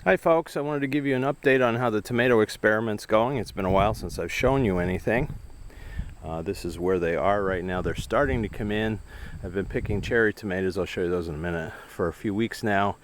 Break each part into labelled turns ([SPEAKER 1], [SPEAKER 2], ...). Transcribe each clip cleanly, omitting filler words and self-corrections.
[SPEAKER 1] Hi folks, I wanted to give you an update on how the tomato experiment's going. It's been a while since I've shown you anything. This is where they are right now. They're starting to come in. I've been picking cherry tomatoes, I'll show you those in a minute, for a few weeks now.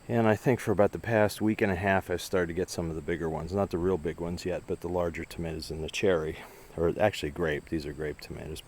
[SPEAKER 1] And I think for about the past week and a half I've started to get some of the bigger ones. Not the real big ones yet, but the larger tomatoes in the cherry. Or actually grape, these are grape tomatoes.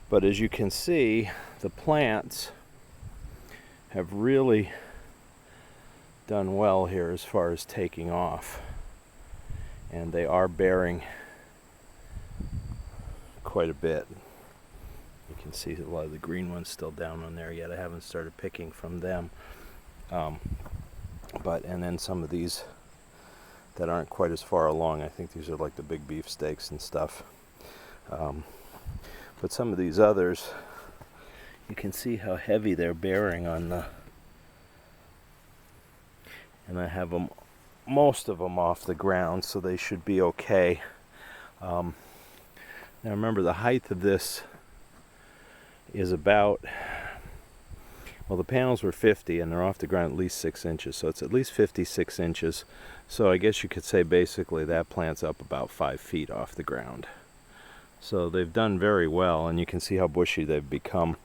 [SPEAKER 1] But as you can see, the plants have really done well here as far as taking off, and they are bearing quite a bit. You can see a lot of the green ones still down on there yet. I haven't started picking from them, and then some of these that aren't quite as far along. I think these are like the big beefsteaks and stuff, but some of these others, you can see how heavy they're bearing on the. And I have them, most of them off the ground, so they should be okay. Now remember, the height of this is about, well, the panels were 50 and they're off the ground at least 6 inches, so it's at least 56 inches. So I guess you could say basically that plant's up about 5 feet off the ground. So they've done very well, and you can see how bushy they've become.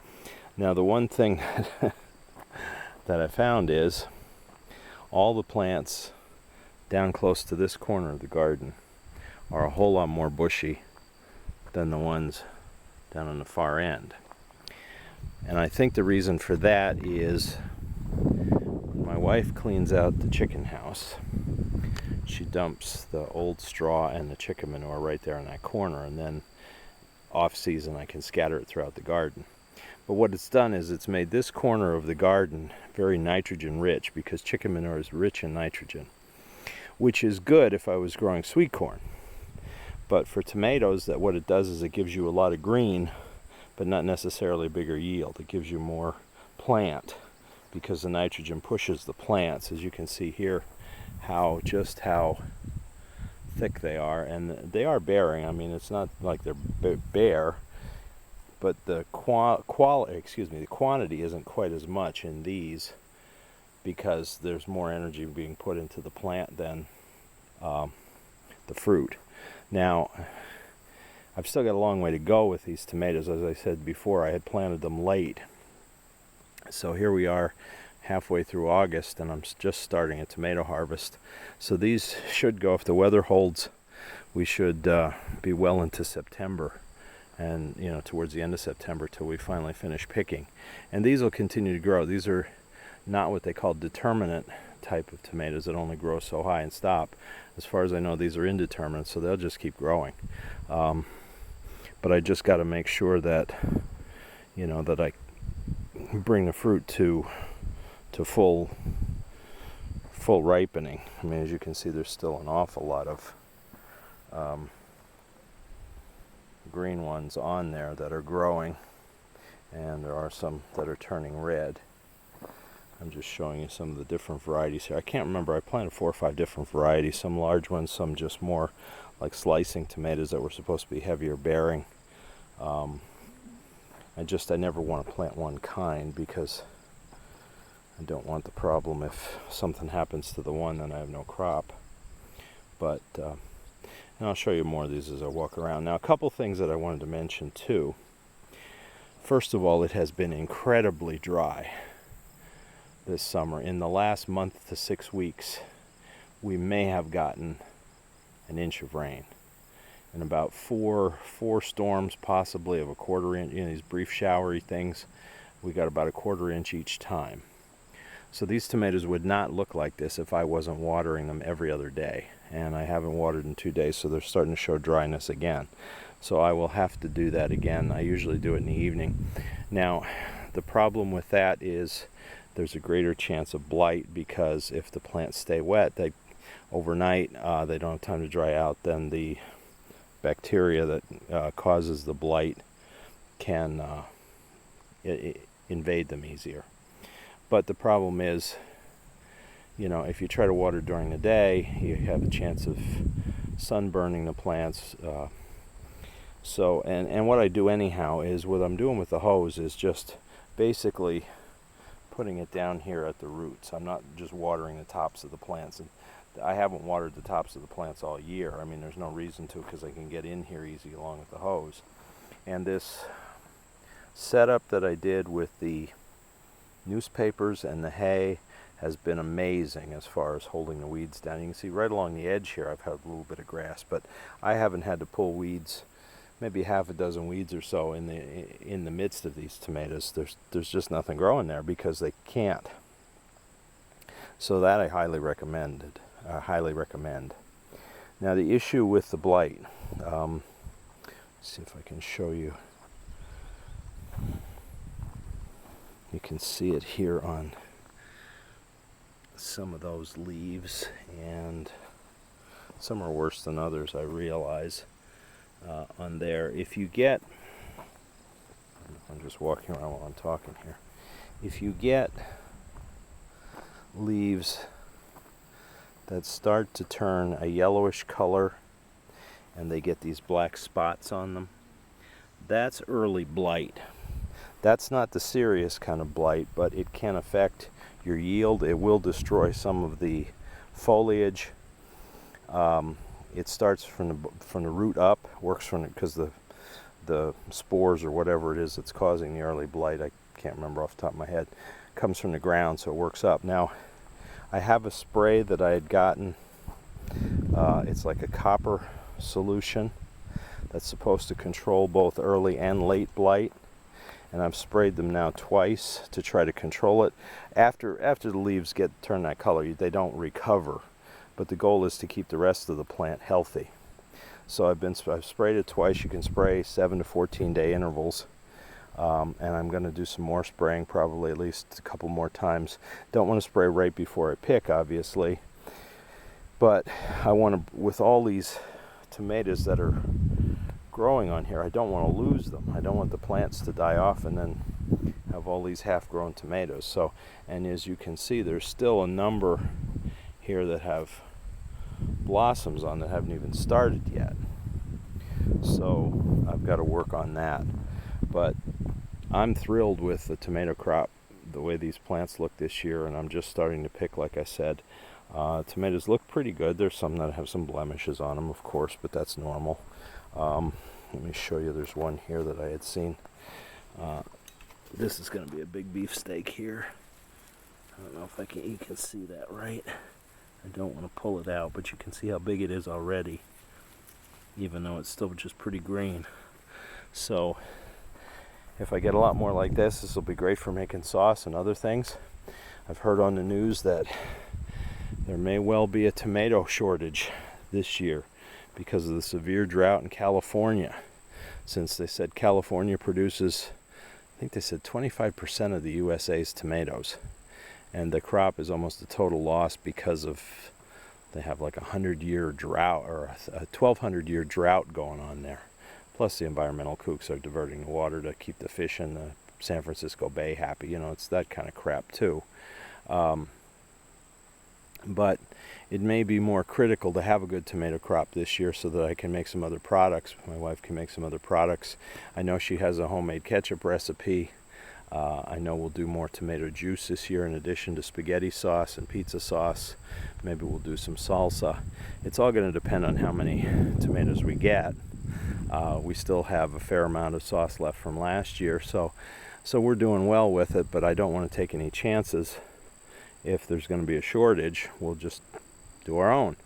[SPEAKER 1] Now the one thing that I found is all the plants down close to this corner of the garden are a whole lot more bushy than the ones down on the far end. And I think the reason for that is when my wife cleans out the chicken house, she dumps the old straw and the chicken manure right there in that corner, and then off season I can scatter it throughout the garden. But what it's done is it's made this corner of the garden very nitrogen rich, because chicken manure is rich in nitrogen, which is good if I was growing sweet corn. But for tomatoes, that what it does is it gives you a lot of green, but not necessarily a bigger yield. It gives you more plant because the nitrogen pushes the plants, as you can see here, how thick they are, and they are bearing. I mean, it's not like they're bare, but the quantity isn't quite as much in these, because there's more energy being put into the plant than the fruit. Now, I've still got a long way to go with these tomatoes. As I said before, I had planted them late. So here we are halfway through August, and I'm just starting a tomato harvest. So these should go, if the weather holds, we should be well into September, and towards the end of September, till we finally finish picking. And these will continue to grow. These are not what they call determinate type of tomatoes that only grow so high and stop. As far as I know, these are indeterminate, so they'll just keep growing. But I just got to make sure that that I bring the fruit to full ripening. I mean, as you can see, there's still an awful lot of green ones on there that are growing, and there are some that are turning red. I'm just showing you some of the different varieties here. I can't remember, I planted 4 or 5 different varieties, some large ones, some just more like slicing tomatoes that were supposed to be heavier bearing. I never want to plant one kind, because I don't want the problem if something happens to the one, then I have no crop. But and I'll show you more of these as I walk around. Now, a couple things that I wanted to mention too. First of all, it has been incredibly dry this summer. In the last month to 6 weeks, we may have gotten an inch of rain, and about four storms possibly of a quarter inch. These brief showery things, we got about a quarter inch each time. So these tomatoes would not look like this if I wasn't watering them every other day, and I haven't watered in 2 days, so they're starting to show dryness again. So I will have to do that again. I usually do it in the evening. Now, the problem with that is there's a greater chance of blight, because if the plants stay wet, overnight, they don't have time to dry out, then the bacteria that causes the blight can invade them easier. But the problem is, if you try to water during the day, you have a chance of sunburning the plants. And what I do anyhow is, what I'm doing with the hose is just basically putting it down here at the roots. I'm not just watering the tops of the plants. And I haven't watered the tops of the plants all year. I mean, there's no reason to, because I can get in here easy along with the hose. And this setup that I did with the newspapers and the hay has been amazing as far as holding the weeds down. You can see right along the edge here I've had a little bit of grass, but I haven't had to pull weeds, maybe half a dozen weeds or so in the midst of these tomatoes. There's just nothing growing there because they can't. So that I highly recommend. Now the issue with the blight, let's see if I can show you. You can see it here on some of those leaves, and some are worse than others, I realize, on there. If you get, I'm just walking around while I'm talking here, if you get leaves that start to turn a yellowish color and they get these black spots on them, that's early blight. That's not the serious kind of blight, but it can affect your yield. It will destroy some of the foliage. It starts from the root up, works from it because the spores or whatever it is that's causing the early blight, I can't remember off the top of my head, comes from the ground, so it works up. Now, I have a spray that I had gotten. It's like a copper solution that's supposed to control both early and late blight. And I've sprayed them now twice to try to control it. After the leaves turn that color, they don't recover, but the goal is to keep the rest of the plant healthy. So I've sprayed it twice. You can spray 7 to 14 day intervals, and I'm going to do some more spraying, probably at least a couple more times. Don't want to spray right before I pick, obviously, but I want to, with all these tomatoes that are growing on here, I don't want to lose them. I don't want the plants to die off and then have all these half-grown tomatoes. So, and as you can see, there's still a number here that have blossoms on that haven't even started yet. So I've got to work on that. But I'm thrilled with the tomato crop, the way these plants look this year, and I'm just starting to pick, like I said. Tomatoes look pretty good. There's some that have some blemishes on them, of course, but that's normal. Let me show you, there's one here that I had seen. This is going to be a big beefsteak here. I don't know if you can see that right. I don't want to pull it out, but you can see how big it is already, even though it's still just pretty green. So if I get a lot more like this will be great for making sauce and other things. I've heard on the news that there may well be a tomato shortage this year because of the severe drought in California. Since they said California produces, I think they said 25% of the USA's tomatoes, and the crop is almost a total loss because of, they have like a 100-year drought, or a 1,200-year drought going on there. Plus the environmental kooks are diverting the water to keep the fish in the San Francisco Bay happy. You know, it's that kind of crap too. But it may be more critical to have a good tomato crop this year so that I can make some other products. My wife can make some other products. I know she has a homemade ketchup recipe. I know we'll do more tomato juice this year in addition to spaghetti sauce and pizza sauce. Maybe we'll do some salsa. It's all going to depend on how many tomatoes we get. We still have a fair amount of sauce left from last year, so we're doing well with it, but I don't want to take any chances. If there's going to be a shortage, we'll just do our own.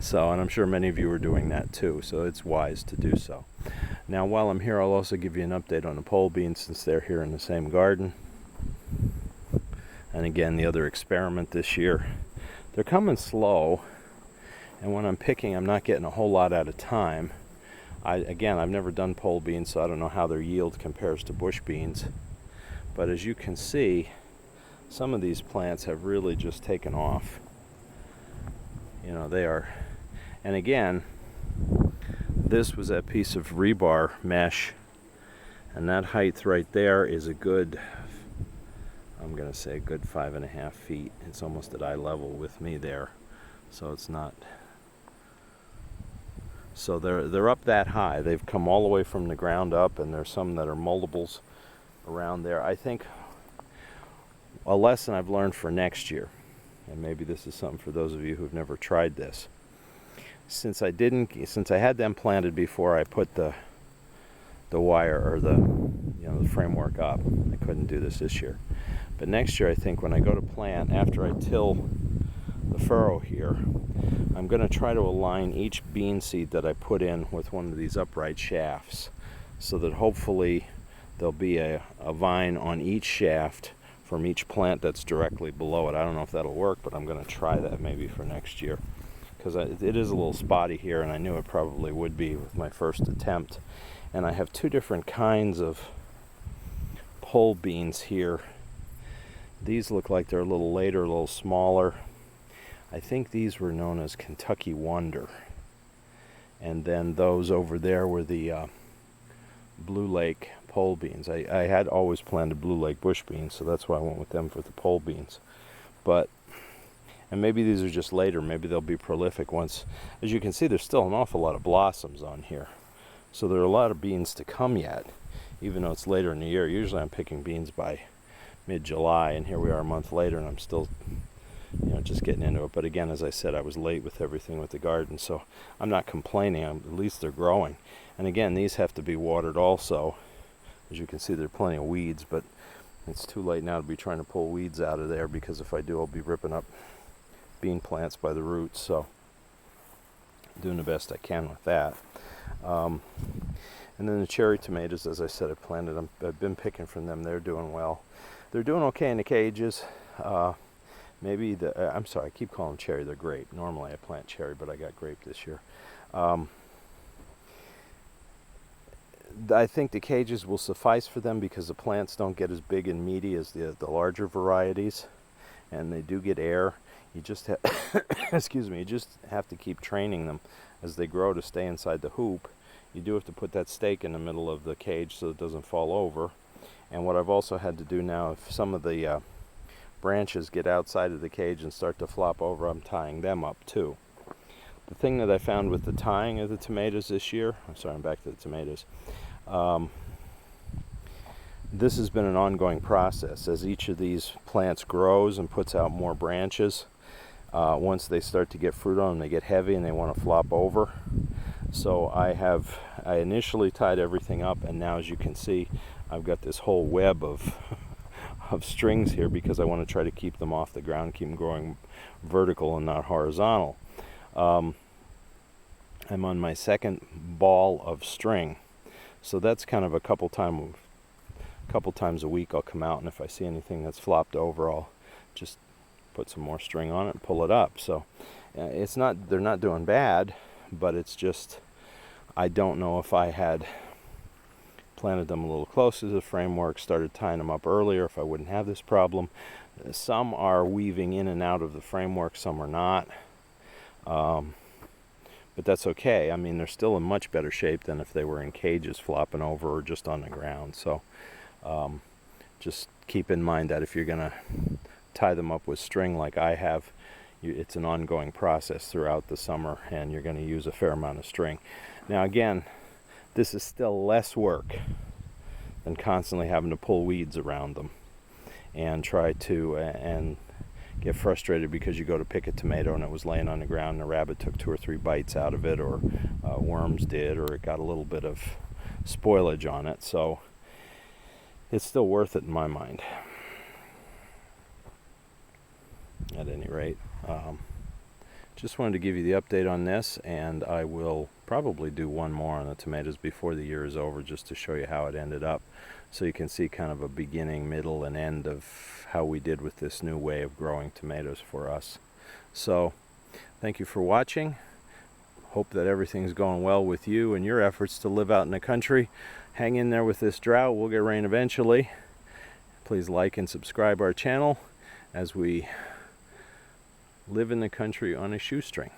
[SPEAKER 1] So, and I'm sure many of you are doing that too, so it's wise to do so. Now, while I'm here, I'll also give you an update on the pole beans since they're here in the same garden. And again, the other experiment this year. They're coming slow, and when I'm picking, I'm not getting a whole lot at a time. I've never done pole beans, so I don't know how their yield compares to bush beans. But as you can see, some of these plants have really just taken off. You know, they are, and again, this was that piece of rebar mesh, and that height right there is a good, I'm going to say a good 5.5 feet. It's almost at eye level with me there, so it's not, so they're up that high. They've come all the way from the ground up, and there's some that are multiples around there. I think a lesson I've learned for next year, and maybe this is something for those of you who've never tried this. Since I had them planted before I put the wire or the framework up, I couldn't do this year. But next year, I think when I go to plant, after I till the furrow here, I'm going to try to align each bean seed that I put in with one of these upright shafts, so that hopefully there'll be a vine on each shaft from each plant that's directly below it. I don't know if that'll work, but I'm going to try that maybe for next year, because it is a little spotty here, and I knew it probably would be with my first attempt. And I have two different kinds of pole beans here. These look like they're a little later, a little smaller. I think these were known as Kentucky Wonder. And then those over there were the Blue Lake pole beans. I had always planted Blue Lake bush beans, so that's why I went with them for the pole beans. And maybe these are just later. Maybe they'll be prolific once. As you can see, there's still an awful lot of blossoms on here. So there are a lot of beans to come yet, even though it's later in the year. Usually I'm picking beans by mid-July, and here we are a month later, and I'm still, just getting into it. But again, as I said, I was late with everything with the garden, so I'm not complaining. At least they're growing. And again, these have to be watered also. As you can see, there are plenty of weeds, but it's too late now to be trying to pull weeds out of there, because if I do, I'll be ripping up bean plants by the roots. So I'm doing the best I can with that. And then the cherry tomatoes, as I said, I planted them. I've been picking from them. They're doing well. They're doing okay in the cages. Maybe I'm sorry, I keep calling them cherry. They're grape. Normally I plant cherry, but I got grape this year. I think the cages will suffice for them, because the plants don't get as big and meaty as the larger varieties, and they do get air. You just have excuse me, you just have to keep training them as they grow to stay inside the hoop. You do have to put that stake in the middle of the cage so it doesn't fall over. And what I've also had to do now, if some of the branches get outside of the cage and start to flop over, I'm tying them up too. The thing that I found with the tying of the tomatoes this year, I'm back to the tomatoes. This has been an ongoing process. As each of these plants grows and puts out more branches, once they start to get fruit on them, they get heavy and they want to flop over. So I initially tied everything up, and now, as you can see, I've got this whole web of strings here, because I want to try to keep them off the ground, keep them growing vertical and not horizontal. I'm on my second ball of string, so that's kind of a couple times a week I'll come out, and if I see anything that's flopped over, I'll just put some more string on it and pull it up. So they're not doing bad, but it's just, I don't know if I had planted them a little closer to the framework, started tying them up earlier, if I wouldn't have this problem. Some are weaving in and out of the framework, some are not. But that's okay. I mean, they're still in much better shape than if they were in cages flopping over or just on the ground. So just keep in mind that if you're going to tie them up with string like I have, it's an ongoing process throughout the summer, and you're going to use a fair amount of string. Now again, this is still less work than constantly having to pull weeds around them and try to and get frustrated because you go to pick a tomato and it was laying on the ground and a rabbit took 2 or 3 bites out of it, or worms did, or it got a little bit of spoilage on it. So it's still worth it in my mind, at any rate. Just wanted to give you the update on this, and I will probably do one more on the tomatoes before the year is over, just to show you how it ended up, so you can see kind of a beginning, middle, and end of how we did with this new way of growing tomatoes for us. So thank you for watching. Hope that everything's going well with you and your efforts to live out in the country. Hang in there with this drought. We'll get rain eventually. Please like and subscribe our channel as we live in the country on a shoestring.